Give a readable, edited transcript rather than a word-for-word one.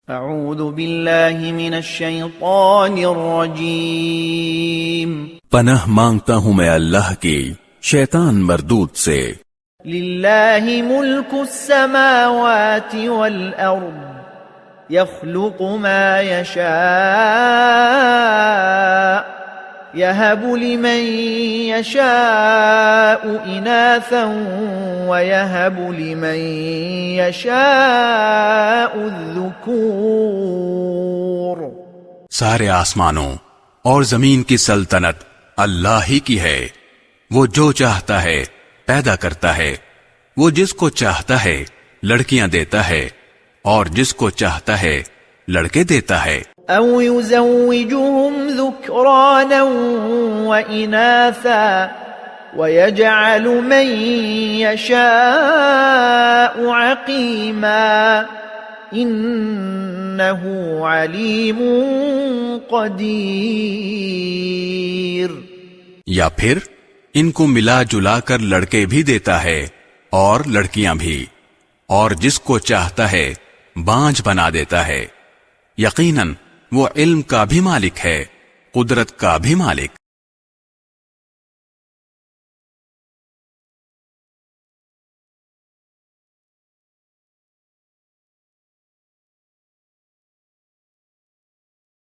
اعوذ باللہ من الشیطان الرجیم پناہ مانگتا ہوں میں اللہ کی شیطان مردود سے۔ للہ ملک السماوات والارض يخلق ما يشاء يهب لمن يشاء إناثا ويهب لمن يشاء الذكور۔ سارے آسمانوں اور زمین کی سلطنت اللہ ہی کی ہے، وہ جو چاہتا ہے پیدا کرتا ہے، وہ جس کو چاہتا ہے لڑکیاں دیتا ہے اور جس کو چاہتا ہے لڑکے دیتا ہے۔ او يزوجهم ذكرانا وإناثا ويجعل من يشاء عقيما إنه عليم قدير۔ یا پھر ان کو ملا جلا کر لڑکے بھی دیتا ہے اور لڑکیاں بھی، اور جس کو چاہتا ہے بانجھ بنا دیتا ہے۔ یقیناً وہ علم کا بھی مالک ہے، قدرت کا بھی مالک۔